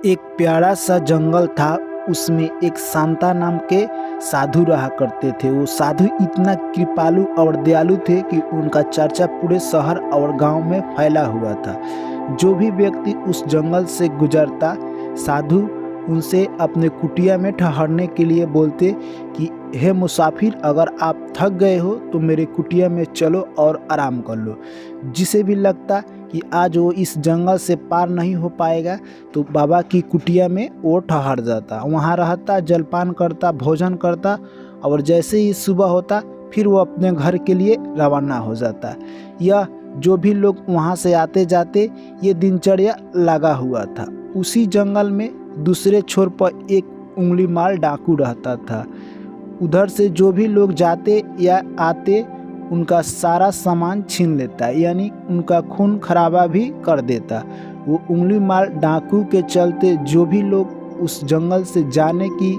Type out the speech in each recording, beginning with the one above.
एक प्यारा सा जंगल था। उसमें एक शांता नाम के साधु रहा करते थे। वो साधु इतना कृपालु और दयालु थे कि उनका चर्चा पूरे शहर और गांव में फैला हुआ था। जो भी व्यक्ति उस जंगल से गुजरता, साधु उनसे अपने कुटिया में ठहरने के लिए बोलते कि हे मुसाफिर, अगर आप थक गए हो तो मेरे कुटिया में चलो और आराम कर लो। जिसे भी लगता कि आज वो इस जंगल से पार नहीं हो पाएगा तो बाबा की कुटिया में वो ठहर जाता, वहाँ रहता, जलपान करता, भोजन करता और जैसे ही सुबह होता फिर वो अपने घर के लिए रवाना हो जाता। यह जो भी लोग वहाँ से आते जाते ये दिनचर्या लगा हुआ था। उसी जंगल में दूसरे छोर पर एक उंगली माल डाकू रहता था। उधर से जो भी लोग जाते या आते उनका सारा सामान छीन लेता, यानी उनका खून खराबा भी कर देता। वो उंगली माल डाकू के चलते जो भी लोग उस जंगल से जाने की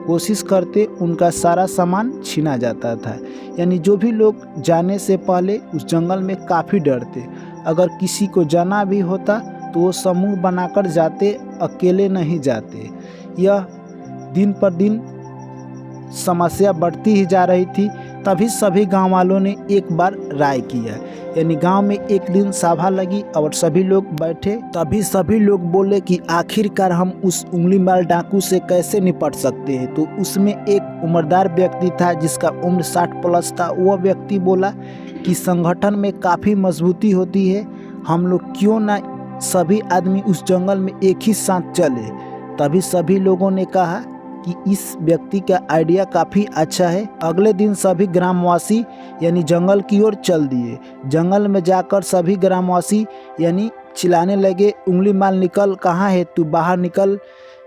कोशिश करते उनका सारा सामान छीना जाता था। यानी जो भी लोग जाने से पहले उस जंगल में काफ़ी डरते। अगर किसी को जाना भी होता तो वो समूह बनाकर जाते, अकेले नहीं जाते। यह दिन पर दिन समस्या बढ़ती ही जा रही थी। तभी सभी गांव वालों ने एक बार राय किया, यानी गांव में एक दिन सभा लगी और सभी लोग बैठे। तभी सभी लोग बोले कि आखिरकार हम उस उंगली माल डाकू से कैसे निपट सकते हैं। तो उसमें एक उम्रदार व्यक्ति था जिसका उम्र 60 प्लस था। वह व्यक्ति बोला कि संगठन में काफ़ी मजबूती होती है, हम लोग क्यों ना सभी आदमी उस जंगल में एक ही साथ चले। तभी सभी लोगों ने कहा कि इस व्यक्ति का आइडिया काफ़ी अच्छा है। अगले दिन सभी ग्रामवासी यानी जंगल की ओर चल दिए। जंगल में जाकर सभी ग्रामवासी यानी चिल्लाने लगे, उंगली माल निकल, कहाँ है तू, बाहर निकल।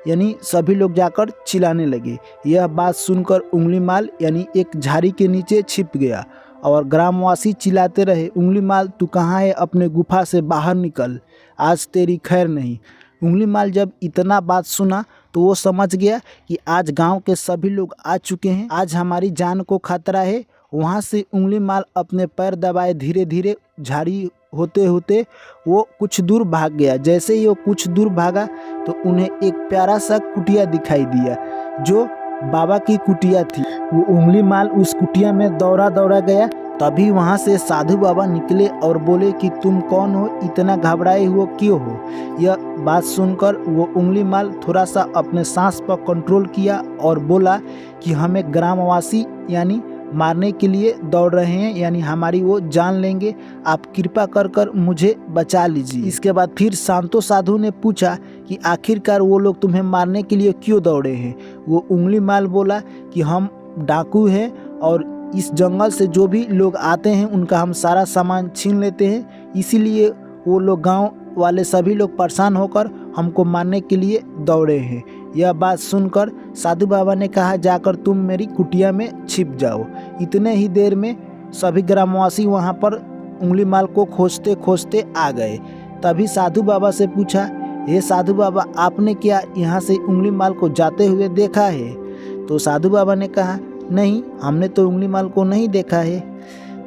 यानी सभी लोग जाकर चिल्लाने लगे। यह बात सुनकर उंगली माल यानी एक झाड़ी के नीचे छिप गया और ग्रामवासी चिल्लाते रहे, उंगली माल तू कहाँ है, अपने गुफा से बाहर निकल, आज तेरी खैर नहीं। उंगली माल जब इतना बात सुना तो वो समझ गया कि आज गांव के सभी लोग आ चुके हैं, आज हमारी जान को खतरा है। वहाँ से उंगली माल अपने पैर दबाए धीरे धीरे झाड़ी होते होते वो कुछ दूर भाग गया। जैसे ही वो कुछ दूर भागा तो उन्हें एक प्यारा सा कुटिया दिखाई दिया जो बाबा की कुटिया थी। वो उंगली माल उस कुटिया में दौड़ा दौड़ा गया। तभी वहाँ से साधु बाबा निकले और बोले कि तुम कौन हो, इतना घबराए हुए क्यों हो। यह बात सुनकर वो उंगली माल थोड़ा सा अपने सांस पर कंट्रोल किया और बोला कि हमें ग्रामवासी यानी मारने के लिए दौड़ रहे हैं, यानी हमारी वो जान लेंगे, आप कृपा कर कर मुझे बचा लीजिए। इसके बाद फिर शांतो साधु ने पूछा कि आखिरकार वो लोग तुम्हें मारने के लिए क्यों दौड़े हैं। वो उंगली माल बोला कि हम डाकू हैं और इस जंगल से जो भी लोग आते हैं उनका हम सारा सामान छीन लेते हैं, इसीलिए वो लोग गांव वाले सभी लोग परेशान होकर हमको मारने के लिए दौड़े हैं। यह बात सुनकर साधु बाबा ने कहा, जाकर तुम मेरी कुटिया में छिप जाओ। इतने ही देर में सभी ग्रामवासी वहां पर उंगली माल को खोजते खोजते आ गए। तभी साधु बाबा से पूछा, हे साधु बाबा, आपने क्या यहाँ से उंगली माल को जाते हुए देखा है। तो साधु बाबा ने कहा, नहीं, हमने तो उंगली माल को नहीं देखा है।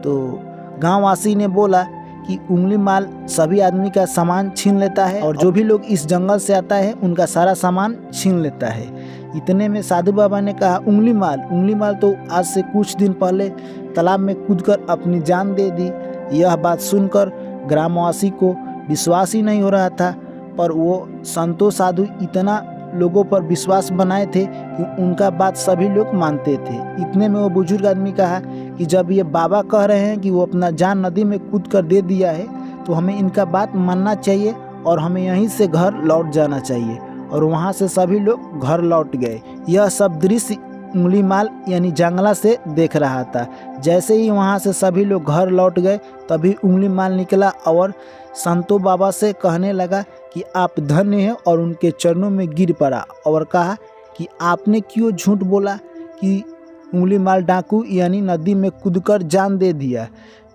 तो गांववासी ने बोला कि उंगली माल सभी आदमी का सामान छीन लेता है और जो भी लोग इस जंगल से आता है उनका सारा सामान छीन लेता है। इतने में साधु बाबा ने कहा, उंगली माल तो आज से कुछ दिन पहले तालाब में कूदकर अपनी जान दे दी। यह बात सुनकर ग्रामवासी को विश्वास ही नहीं हो रहा था, पर वो संतो साधु इतना लोगों पर विश्वास बनाए थे कि उनका बात सभी लोग मानते थे। इतने में वो बुजुर्ग आदमी कहा कि जब ये बाबा कह रहे हैं कि वो अपना जान नदी में कूद कर दे दिया है तो हमें इनका बात मानना चाहिए और हमें यहीं से घर लौट जाना चाहिए। और वहाँ से सभी लोग घर लौट गए। यह सब दृश्य उंगली माल यानी जंगला से देख रहा था। जैसे ही वहाँ से सभी लोग घर लौट गए तभी उंगली माल निकला और संतो बाबा से कहने लगा कि आप धन्य हैं और उनके चरणों में गिर पड़ा और कहा कि आपने क्यों झूठ बोला कि उंगली माल डाकू यानी नदी में कूदकर जान दे दिया।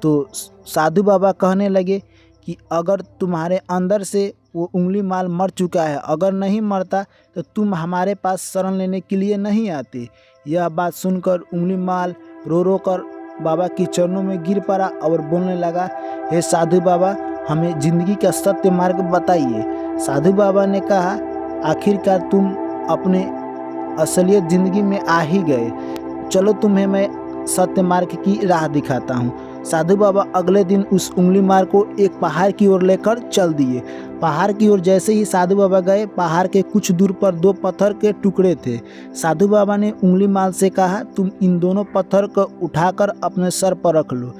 तो साधु बाबा कहने लगे कि अगर तुम्हारे अंदर से वो उंगली माल मर चुका है, अगर नहीं मरता तो तुम हमारे पास शरण लेने के लिए नहीं आते। यह बात सुनकर उंगली माल रो रो कर बाबा के चरणों में गिर पड़ा और बोलने लगा, हे साधु बाबा, हमें ज़िंदगी का सत्य मार्ग बताइए। साधु बाबा ने कहा आखिरकार तुम अपने असलियत ज़िंदगी में आ ही गए। चलो तुम्हें मैं सत्य मार्ग की राह दिखाता हूँ। साधु बाबा अगले दिन उस उंगली मार को एक पहाड़ की ओर लेकर चल दिए। पहाड़ की ओर जैसे ही साधु बाबा गए, पहाड़ के कुछ दूर पर 2 पत्थर के टुकड़े थे। साधु बाबा ने उंगली माल से कहा, तुम इन दोनों पत्थर को उठाकर अपने सर पर रख लो।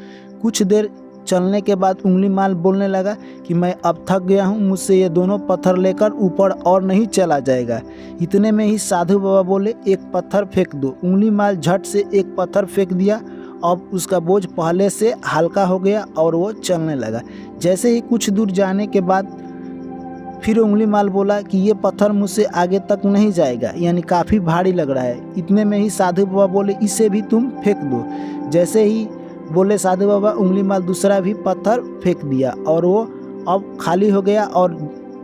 कुछ देर चलने के बाद उंगली माल बोलने लगा कि मैं अब थक गया हूँ, मुझसे ये दोनों पत्थर लेकर ऊपर और नहीं चला जाएगा। इतने में ही साधु बाबा बोले, एक पत्थर फेंक दो। उंगली माल झट से एक पत्थर फेंक दिया। अब उसका बोझ पहले से हल्का हो गया और वो चलने लगा। जैसे ही कुछ दूर जाने के बाद फिर उंगली माल बोला कि ये पत्थर मुझसे आगे तक नहीं जाएगा, यानी काफ़ी भारी लग रहा है। इतने में ही साधु बाबा बोले, इसे भी तुम फेंक दो। जैसे ही बोले साधु बाबा, उंगली माल दूसरा भी पत्थर फेंक दिया और वो अब खाली हो गया और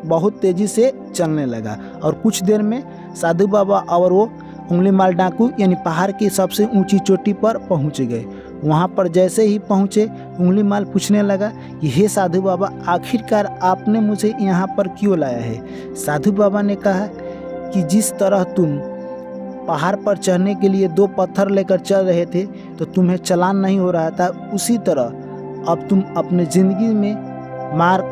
बहुत तेज़ी से चलने लगा। और कुछ देर में साधु बाबा और वो उंगली माल डाकू यानी पहाड़ की सबसे ऊंची चोटी पर पहुंच गए। वहां पर जैसे ही पहुंचे, उंगली माल पूछने लगा कि हे साधु बाबा, आखिरकार आपने मुझे यहाँ पर क्यों लाया है? साधु बाबा ने कहा कि जिस तरह तुम पहाड़ पर चढ़ने के लिए 2 पत्थर लेकर चल रहे थे तो तुम्हें चलान नहीं हो रहा था, उसी तरह अब तुम अपने ज़िंदगी में मार,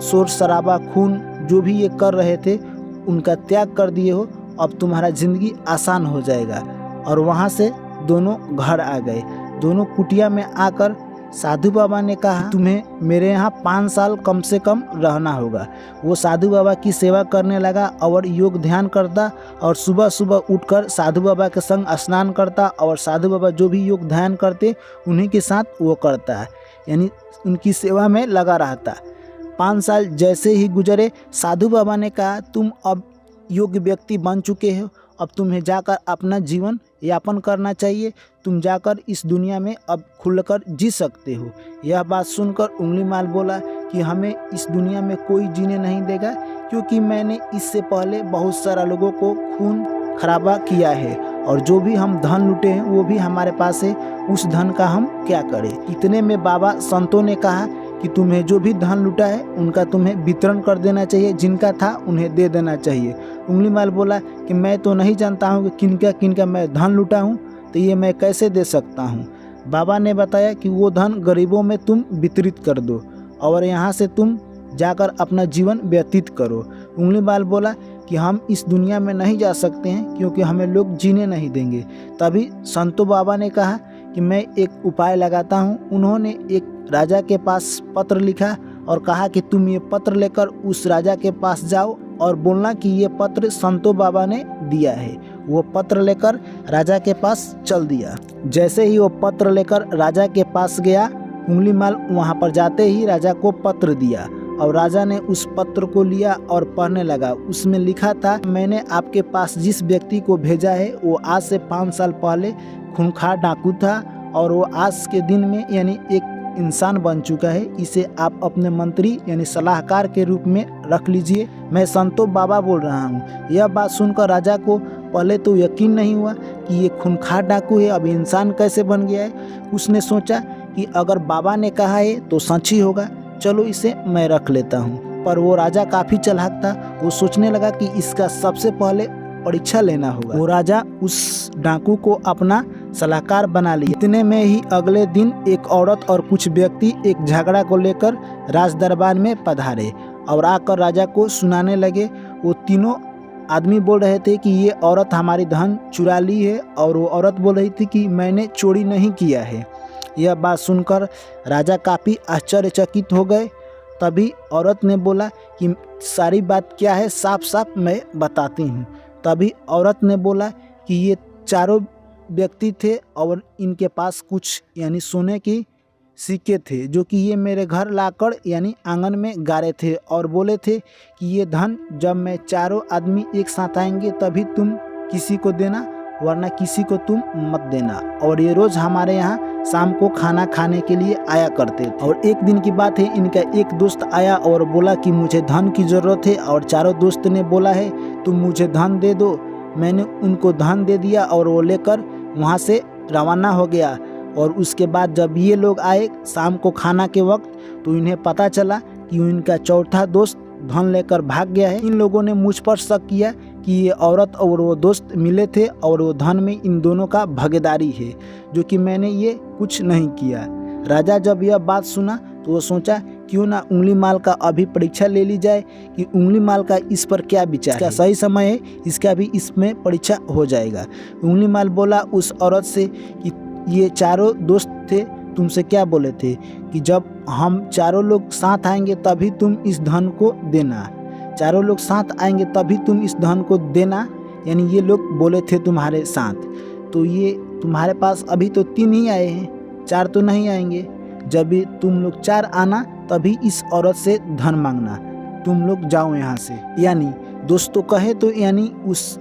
शोर शराबा, खून जो भी ये कर रहे थे उनका त्याग कर दिए हो। अब तुम्हारा ज़िंदगी आसान हो जाएगा। और वहाँ से दोनों घर आ गए। दोनों कुटिया में आकर साधु बाबा ने कहा, तुम्हें मेरे यहाँ 5 साल कम से कम रहना होगा। वो साधु बाबा की सेवा करने लगा और योग ध्यान करता और सुबह सुबह उठकर साधु बाबा के संग स्नान करता और साधु बाबा जो भी योग ध्यान करते उन्हीं के साथ वो करता है, यानी उनकी सेवा में लगा रहता। 5 साल जैसे ही गुजरे, साधु बाबा ने कहा, तुम अब योग्य व्यक्ति बन चुके हो, अब तुम्हें जाकर अपना जीवन यापन करना चाहिए। तुम जाकर इस दुनिया में अब खुलकर जी सकते हो। यह बात सुनकर उंगली माल बोला कि हमें इस दुनिया में कोई जीने नहीं देगा, क्योंकि मैंने इससे पहले बहुत सारा लोगों को खून खराबा किया है और जो भी हम धन लूटे हैं वो भी हमारे पास है, उस धन का हम क्या करें। इतने में बाबा संतों ने कहा कि तुम्हें जो भी धन लूटा है उनका तुम्हें वितरण कर देना चाहिए, जिनका था उन्हें दे देना चाहिए। उंगली माल बोला कि मैं तो नहीं जानता हूँ कि किनका मैं धन लूटा हूँ, तो ये मैं कैसे दे सकता हूँ। बाबा ने बताया कि वो धन गरीबों में तुम वितरित कर दो और यहाँ से तुम जाकर अपना जीवन व्यतीत करो। उंगली माल बोला कि हम इस दुनिया में नहीं जा सकते हैं, क्योंकि हमें लोग जीने नहीं देंगे। तभी संतो बाबा ने कहा कि मैं एक उपाय लगाता हूँ। उन्होंने एक राजा के पास पत्र लिखा और कहा कि तुम ये पत्र लेकर उस राजा के पास जाओ और बोलना कि ये पत्र संतो बाबा ने दिया है। वो पत्र लेकर राजा के पास चल दिया। जैसे ही वो पत्र लेकर राजा के पास गया, उंगली माल वहाँ पर जाते ही राजा को पत्र दिया और राजा ने उस पत्र को लिया और पढ़ने लगा। उसमें लिखा था, मैंने आपके पास जिस व्यक्ति को भेजा है वो आज से 5 साल पहले खूंखार डाकू था और वो आज के दिन में यानी एक इंसान बन चुका है। इसे आप अपने मंत्री यानी सलाहकार के रूप में रख लीजिए। मैं संतो बाबा बोल रहा हूँ। यह बात सुनकर राजा को पहले तो यकीन नहीं हुआ कि ये खूंखार डाकू है, अब इंसान कैसे बन गया है। उसने सोचा कि अगर बाबा ने कहा है तो सच ही होगा, चलो इसे मैं रख लेता हूँ। पर वो राजा काफ़ी चालाक था। वो सोचने लगा कि इसका सबसे पहले परीक्षा लेना होगा। वो राजा उस डाकू को अपना सलाहकार बना लिया। इतने में ही अगले दिन एक औरत और कुछ व्यक्ति एक झगड़ा को लेकर राज दरबार में पधारे और आकर राजा को सुनाने लगे। वो तीनों आदमी बोल रहे थे कि ये औरत हमारी धन चुरा ली है और वो औरत बोल रही थी कि मैंने चोरी नहीं किया है। यह बात सुनकर राजा काफ़ी आश्चर्यचकित हो गए। तभी औरत ने बोला कि सारी बात क्या है, साफ साफ मैं बताती हूँ। तभी औरत ने बोला कि ये चारों व्यक्ति थे और इनके पास कुछ यानी सोने की सिक्के थे, जो कि ये मेरे घर लाकर यानी आंगन में गाड़े थे और बोले थे कि ये धन जब मैं चारों आदमी एक साथ आएंगे तभी तुम किसी को देना, वरना किसी को तुम मत देना। और ये रोज़ हमारे यहाँ शाम को खाना खाने के लिए आया करते थे। और एक दिन की बात है, इनका एक दोस्त आया और बोला कि मुझे धन की ज़रूरत है और चारों दोस्त ने बोला है तुम मुझे धन दे दो। मैंने उनको धन दे दिया और वो लेकर वहाँ से रवाना हो गया। और उसके बाद जब ये लोग आए शाम को खाना के वक्त, तो इन्हें पता चला कि इनका चौथा दोस्त धन लेकर भाग गया है। इन लोगों ने मुझ पर शक किया कि ये औरत और वो दोस्त मिले थे और वो धन में इन दोनों का भागीदारी है, जो कि मैंने ये कुछ नहीं किया। राजा जब यह बात सुना तो वो सोचा क्यों ना उंगली माल का अभी परीक्षा ले ली जाए कि उंगली माल का इस पर क्या विचार है। इसका सही समय है, इसका भी इसमें परीक्षा हो जाएगा। उंगली माल बोला उस औरत से कि ये चारों दोस्त थे, तुमसे क्या बोले थे कि जब हम चारों लोग साथ आएंगे तभी तुम इस धन को देना, चारों लोग साथ आएंगे तभी तुम इस धन को देना, यानी ये लोग बोले थे तुम्हारे साथ। तो ये तुम्हारे पास अभी तो 3 ही आए हैं, 4 तो नहीं आएंगे। जब भी तुम लोग 4 आना तभी इस औरत से धन मांगना, तुम लोग जाओ यहाँ से। यानी दोस्तों कहे तो यानी उस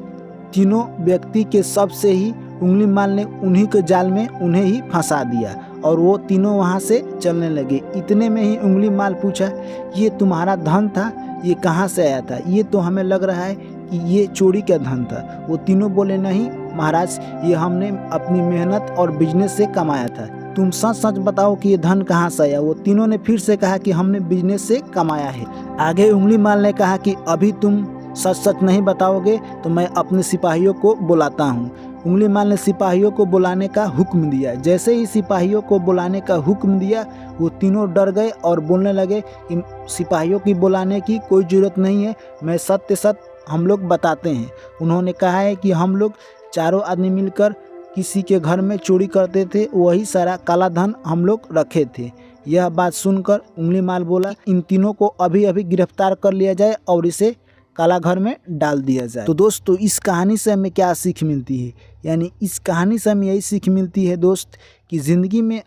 तीनों व्यक्ति के सब से ही उंगली माल ने उन्हीं के जाल में उन्हें ही फंसा दिया और वो तीनों वहाँ से चलने लगे। इतने में ही उंगली माल पूछा, ये तुम्हारा धन था, ये कहाँ से आया था? ये तो हमें लग रहा है कि ये चोरी का धन था। वो तीनों बोले नहीं महाराज, ये हमने अपनी मेहनत और बिजनेस से कमाया था, तुम सच सच बताओ कि ये धन कहाँ से आया। वो तीनों ने फिर से कहा कि हमने बिजनेस से कमाया है। आगे उंगली माल ने कहा कि अभी तुम सच सच नहीं बताओगे तो मैं अपने सिपाहियों को बुलाता हूँ। उंगली माल ने सिपाहियों को बुलाने का हुक्म दिया। जैसे ही सिपाहियों को बुलाने का हुक्म दिया वो तीनों डर गए और बोलने लगे कि सिपाहियों की बुलाने की कोई ज़रूरत नहीं है, मैं सत्य सत्य हम लोग बताते हैं। उन्होंने कहा है कि हम लोग चारों आदमी मिलकर किसी के घर में चोरी करते थे, वही सारा काला धन हम लोग रखे थे। यह बात सुनकर उंगली माल बोला इन तीनों को अभी अभी गिरफ्तार कर लिया जाए और इसे काला घर में डाल दिया जाए। तो दोस्तों इस कहानी से हमें क्या सीख मिलती है? यानी इस कहानी से हमें यही सीख मिलती है दोस्त कि ज़िंदगी में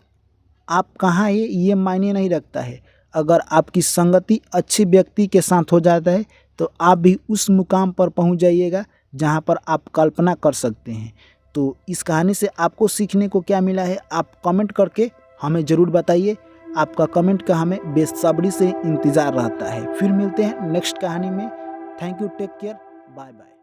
आप कहाँ है ये मायने नहीं रखता है। अगर आपकी संगति अच्छे व्यक्ति के साथ हो जाता है तो आप भी उस मुकाम पर पहुंच जाइएगा जहां पर आप कल्पना कर सकते हैं। तो इस कहानी से आपको सीखने को क्या मिला है आप कमेंट करके हमें ज़रूर बताइए। आपका कमेंट का हमें बेसब्री से इंतज़ार रहता है। फिर मिलते हैं नेक्स्ट कहानी में। Thank you, take care, bye bye.